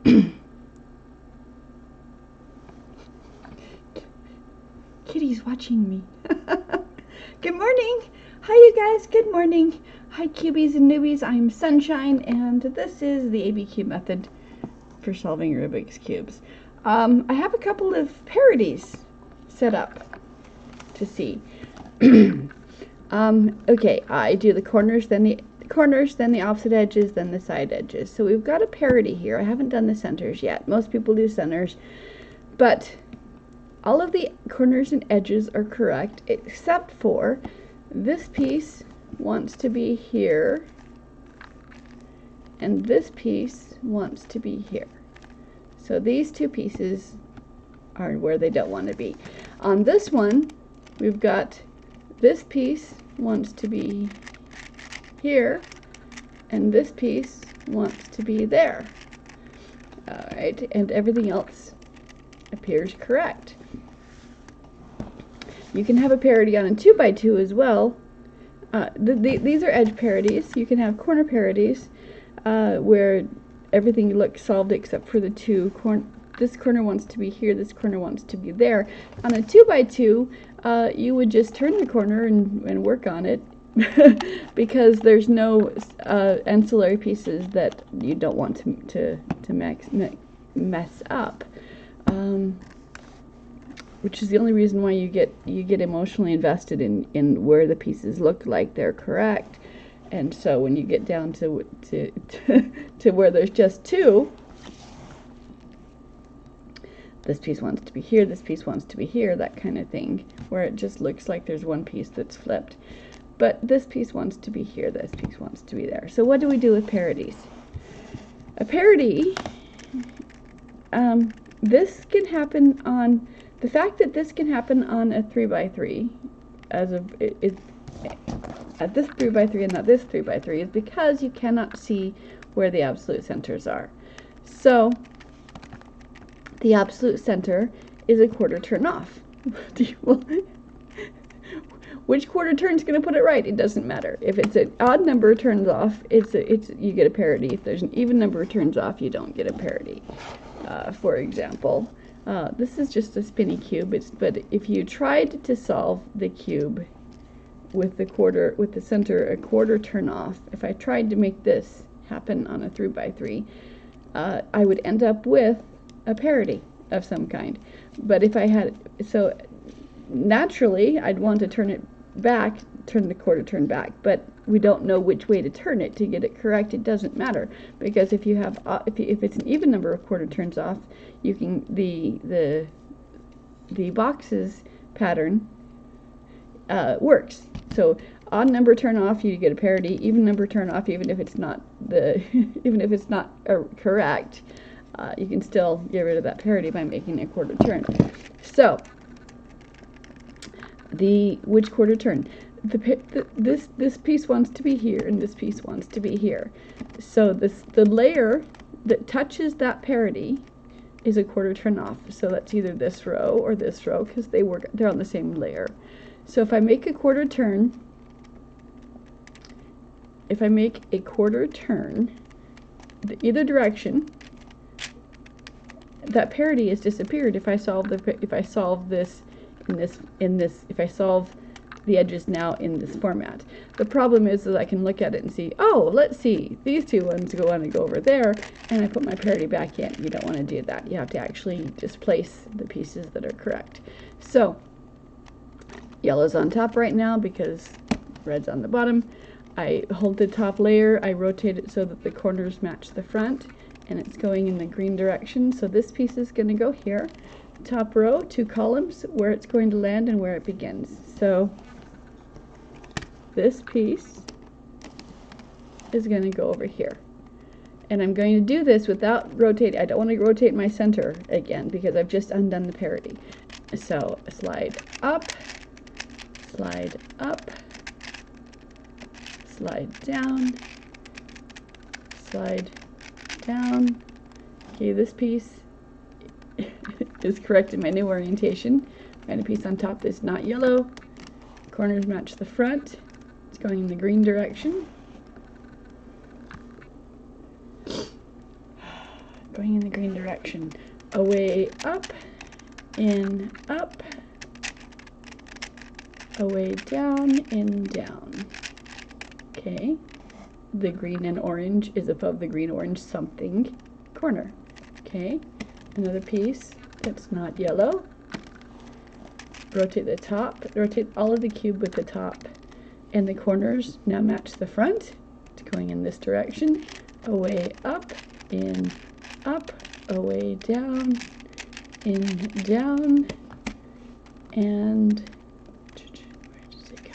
Kitty's watching me. Good morning. Hi, you guys. Good morning. Hi, cubies and newbies. I'm Sunshine, and this is the ABCube method for solving Rubik's Cubes. I have a couple of parodies set up to see. Okay, I do the corners, then the opposite edges, then the side edges. So we've got a parody here. I haven't done the centers yet. Most people do centers, but all of the corners and edges are correct, except for this piece wants to be here, and this piece wants to be here. So these two pieces are where they don't want to be. On this one, we've got this piece wants to be here, and this piece wants to be there. Alright, and everything else appears correct. You can have a parody on a 2x2 as well. These are edge parodies. You can have corner parodies where everything looks solved except for the two this corner wants to be here, this corner wants to be there. On a 2x2, you would just turn the corner and work on it because there's no ancillary pieces that you don't want to mess up. Which is the only reason why you get emotionally invested in where the pieces look like they're correct. And so when you get down to where there's just two, this piece wants to be here, this piece wants to be here, that kind of thing, where it just looks like there's one piece that's flipped. But this piece wants to be here, this piece wants to be there. So what do we do with parodies? A parody, this can happen on, the fact that this can happen on a 3x3, at this 3x3 and not this 3x3, is because you cannot see where the absolute centers are. So the absolute center is a quarter turn off. Which quarter turn is going to put it right? It doesn't matter. If it's an odd number turns off, you get a parody. If there's an even number turns off, you don't get a parody. For example, this is just a spinny cube. But if you tried to solve the cube with the center a quarter turn off, if I tried to make this happen on a 3x3, I would end up with a parody of some kind. But if I had, so naturally I'd want to turn it back, turn the quarter turn back, but we don't know which way to turn it to get it correct. It doesn't matter, because if you have if it's an even number of quarter turns off, you can the boxes pattern works. So odd number turn off, you get a parody. Even number turn off, even if it's not correct, you can still get rid of that parody by making a quarter turn. So which quarter turn? This piece wants to be here, and this piece wants to be here. So the layer that touches that parody is a quarter turn off. So that's either this row or this row, because they're on the same layer. So if I make a quarter turn, either direction, that parody has disappeared. If I solve the edges now in this format. The problem is that I can look at it and see, oh, let's see, these two ones want to go over there, and I put my parody back in. You don't want to do that. You have to actually displace the pieces that are correct. So yellow's on top right now because red's on the bottom. I hold the top layer, I rotate it so that the corners match the front, and it's going in the green direction. So this piece is going to go here. Top row, 2 columns, where it's going to land and where it begins. So this piece is going to go over here. And I'm going to do this without rotating. I don't want to rotate my center again because I've just undone the parody. So slide up, slide up, slide down, slide down. Okay, this piece is correct in my new orientation. And a piece on top is not yellow. Corners match the front. It's going in the green direction. going in the green direction. Away, up, in, up, away, down, in, down. Okay, the green and orange is above the green, orange, something, corner. Okay, another piece that's not yellow. Rotate the top, rotate all of the cube with the top and the corners. Now match the front. It's going in this direction. Away, up, in, up, away, down, in, down, and where does it go?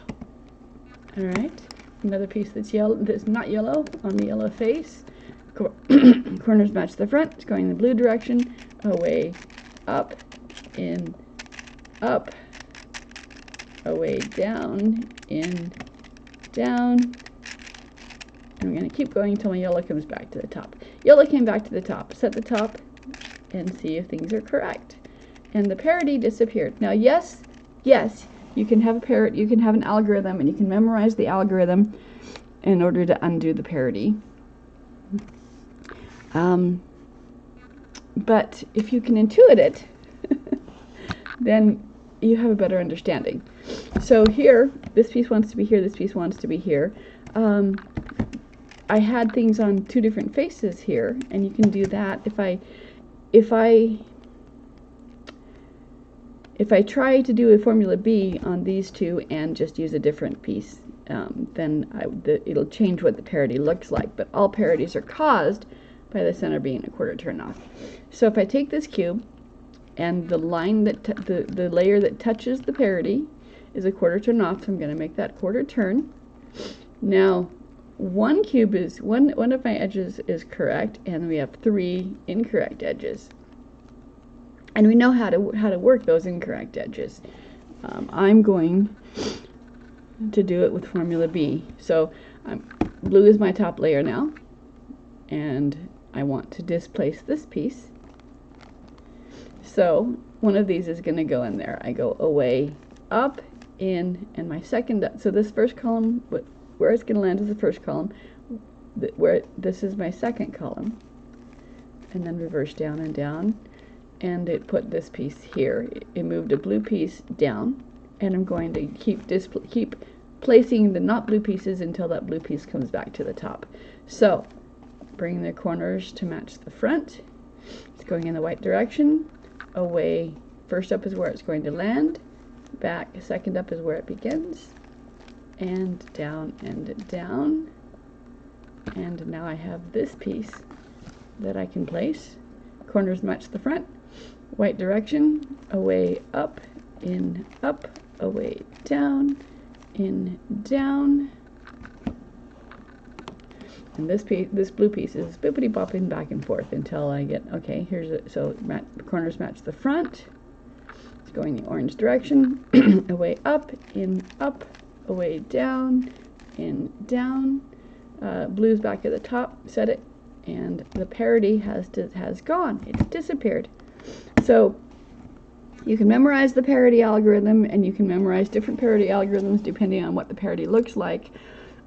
All right, another piece that's yellow, that's not yellow, on the yellow face. Corners match the front. It's going in the blue direction. Away, up, in, up, away, down, in, down. And we're going to keep going until my yellow comes back to the top. Yellow came back to the top. Set the top and see if things are correct. And the parity disappeared. Now, yes, you can have you can have an algorithm, and you can memorize the algorithm in order to undo the parity. But if you can intuit it, then you have a better understanding. So here, this piece wants to be here, this piece wants to be here. I had things on two different faces here, and you can do that. If I try to do a formula B on these two and just use a different piece, then it'll change what the parity looks like. But all parities are caused by the center being a quarter turn off. So if I take this cube, and the line that the layer that touches the parity is a quarter turn off, so I'm going to make that quarter turn. Now, one cube is one of my edges is correct, and we have 3 incorrect edges. And we know how to work those incorrect edges. I'm going to do it with formula B. So blue is my top layer now, and I want to displace this piece. So one of these is going to go in there. I go away, up, in, and my second, so this first column, where it's going to land is the first column, where this is my second column, and then reverse down and down, and it put this piece here. It moved a blue piece down, and I'm going to keep placing the not blue pieces until that blue piece comes back to the top. So bring the corners to match the front. It's going in the white direction. Away, first up is where it's going to land, back, second up is where it begins, and down, and now I have this piece that I can place. Corners match the front, white direction, away, up, in, up, away, down, in, down, and this blue piece is bippity bopping back and forth until I get, okay, here's it. So the corners match the front. It's going the orange direction. Away, up, in, up, away, down, in, down. Blue's back at the top, set it, and the parity has gone. It's disappeared. So you can memorize the parity algorithm, and you can memorize different parity algorithms depending on what the parity looks like.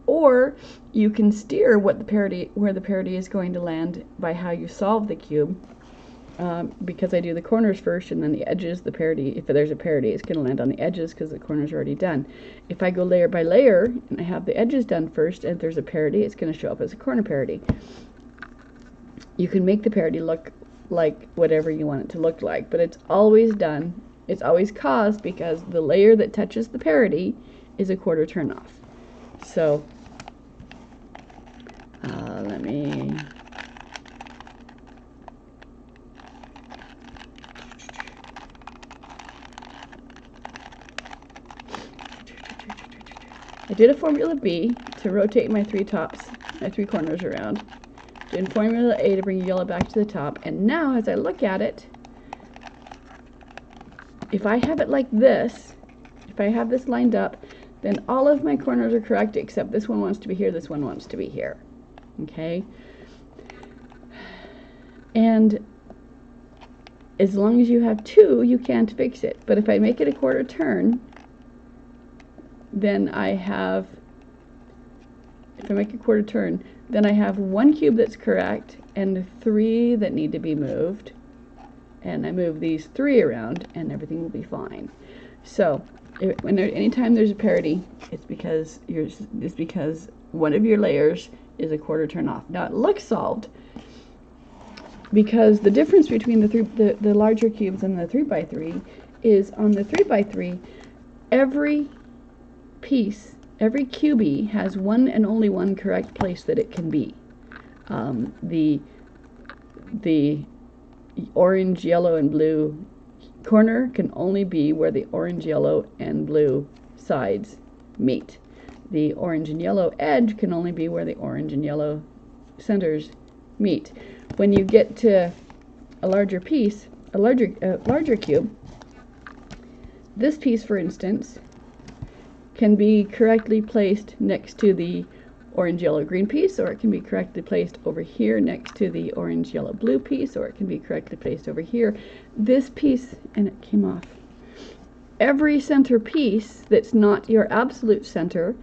Or you can steer where the parity is going to land by how you solve the cube. Because I do the corners first and then the edges, the parity, if there's a parity, it's going to land on the edges because the corners are already done. If I go layer by layer and I have the edges done first, and if there's a parity, it's going to show up as a corner parity. You can make the parity look like whatever you want it to look like, but it's always caused because the layer that touches the parity is a quarter turn off. So let me I did a formula B to rotate my 3 corners around. Did formula A to bring yellow back to the top, and now as I look at it, if I have it like this, if I have this lined up, then all of my corners are correct except this one wants to be here, this one wants to be here. Okay? And as long as you have 2, you can't fix it. But if I make it a quarter turn, then if I make a quarter turn, then I have one cube that's correct and 3 that need to be moved. And I move these 3 around and everything will be fine. So anytime there's a parity, it's because one of your layers is a quarter turn off. Now it looks solved because the difference between the larger cubes and the 3x3 is on the 3x3, every piece, every cubie has one and only one correct place that it can be. The orange, yellow, and blue corner can only be where the orange, yellow, and blue sides meet. The orange and yellow edge can only be where the orange and yellow centers meet. When you get to a larger piece, a larger cube, this piece, for instance, can be correctly placed next to the orange, yellow, green piece, or it can be correctly placed over here next to the orange, yellow, blue piece, or it can be correctly placed over here. This piece, and it came off. Every center piece that's not your absolute center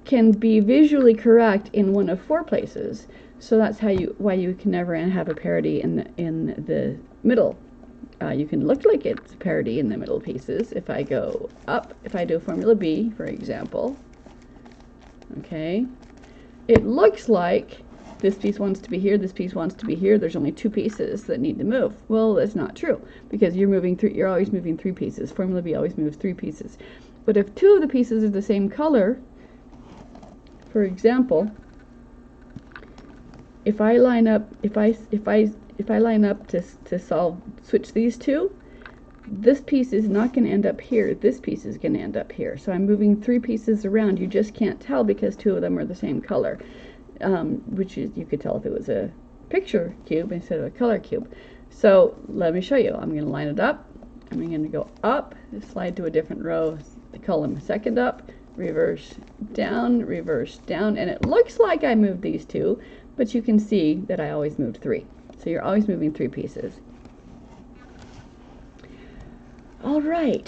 can be visually correct in one of 4 places. So that's why you can never have a parity in the middle. You can look like it's a parity in the middle pieces. If I go up, if I do formula B, for example, okay, it looks like this piece wants to be here, this piece wants to be here. There's only 2 pieces that need to move. Well, that's not true because you're always moving 3 pieces. Formula B always moves 3 pieces. But if 2 of the pieces are the same color, for example, if I line up, if I line up to switch these 2, this piece is not going to end up here. This piece is going to end up here. So I'm moving 3 pieces around. You just can't tell because 2 of them are the same color, which is, you could tell if it was a picture cube instead of a color cube. So let me show you. I'm going to line it up. I'm going to go up, slide to a different row, the column second up, reverse down, and it looks like I moved these 2, but you can see that I always moved 3. So you're always moving 3 pieces. All right.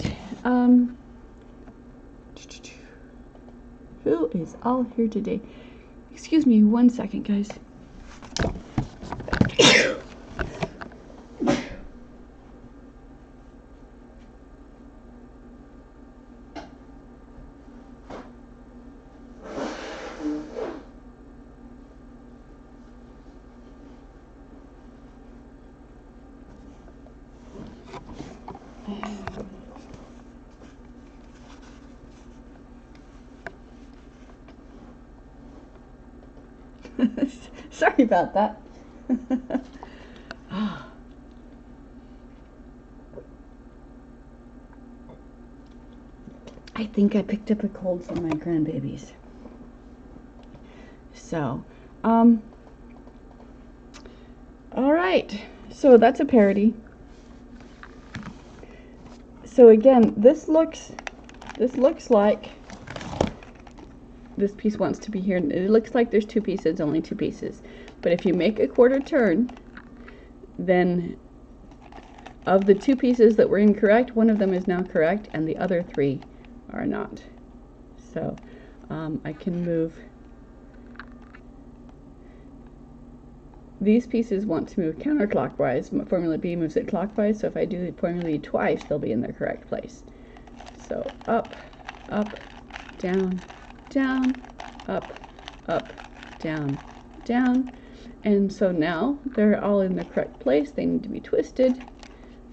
Who is all here today? Excuse me 1 second, guys. Sorry about that. I think I picked up a cold from my grandbabies. So, all right. So that's a parity. So again, this looks like this piece wants to be here. It looks like there's 2 pieces, only 2 pieces. But if you make a quarter turn, then of the 2 pieces that were incorrect, one of them is now correct and the other 3 are not. So I can move. These pieces want to move counterclockwise. Formula B moves it clockwise, so if I do the formula B twice, they'll be in their correct place. So up, up, down, down, up, up, down, down. And so now they're all in the correct place. They need to be twisted.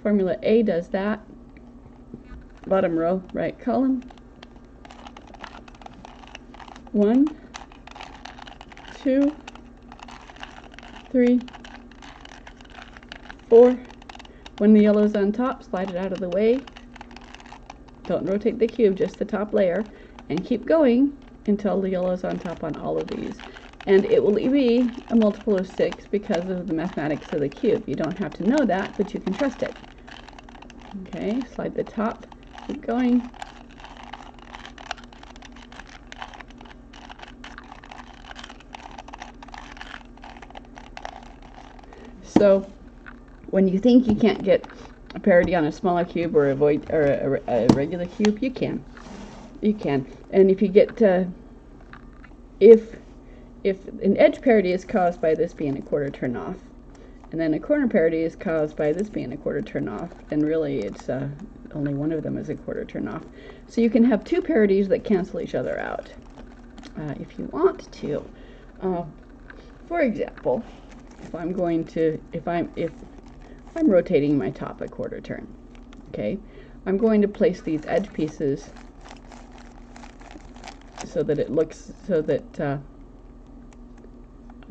Formula A does that. Bottom row, right column. 1, 2, 3, 4. When the yellow's on top, slide it out of the way. Don't rotate the cube, just the top layer. And keep going until the yellow's on top on all of these. And it will be a multiple of 6 because of the mathematics of the cube. You don't have to know that, but you can trust it. Okay, slide the top, keep going. So when you think you can't get a parity on a smaller cube or a regular cube, you can. You can. And if you get if if an edge parity is caused by this being a quarter turn off, and then a corner parity is caused by this being a quarter turn off, and really it's only one of them is a quarter turn off. So you can have two parities that cancel each other out if you want to. For example, if I'm rotating my top a quarter turn, okay, I'm going to place these edge pieces so that it looks so that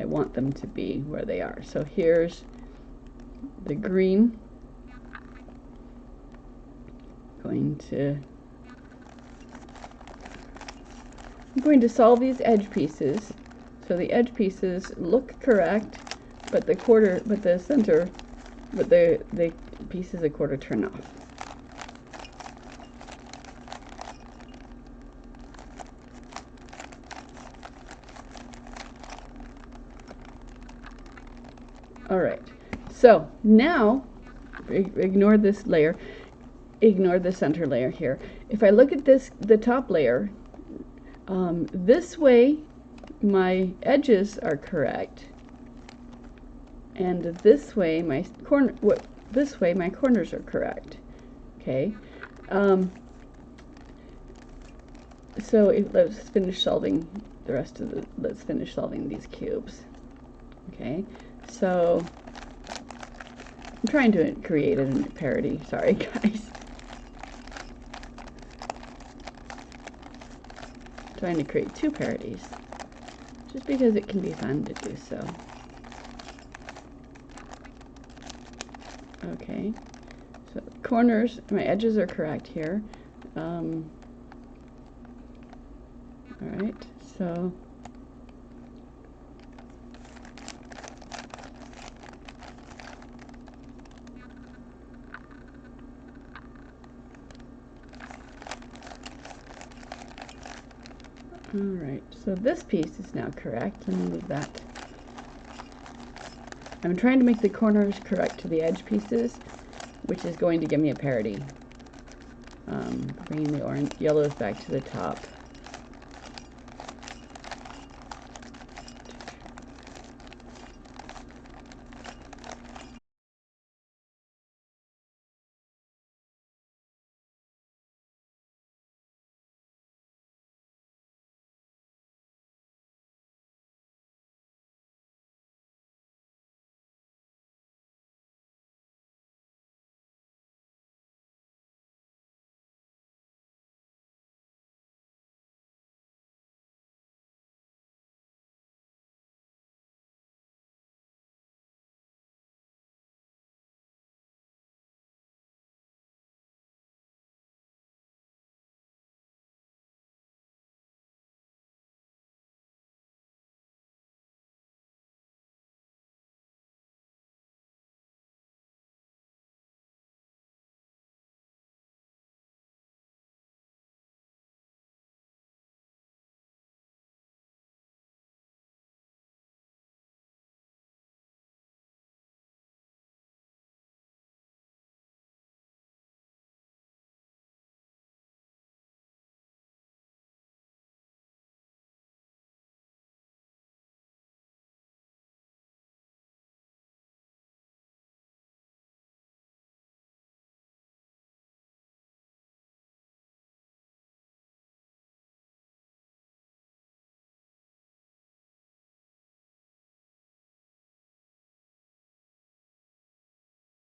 I want them to be where they are. So here's the green. I'm going to solve these edge pieces so the edge pieces look correct, but the piece is a quarter turn off. Alright, so now ignore this layer, ignore the center layer here. If I look at the top layer, this way my edges are correct, and this way my corners are correct. Okay, so let's finish solving these cubes. Okay, so I'm trying to create a parity. Sorry, guys. Trying to create two parities, just because it can be fun to do so. Okay, so corners, my edges are correct here. Alright, so alright, so this piece is now correct. Let me move that. I'm trying to make the corners correct to the edge pieces, which is going to give me a parity. Bringing the yellows back to the top.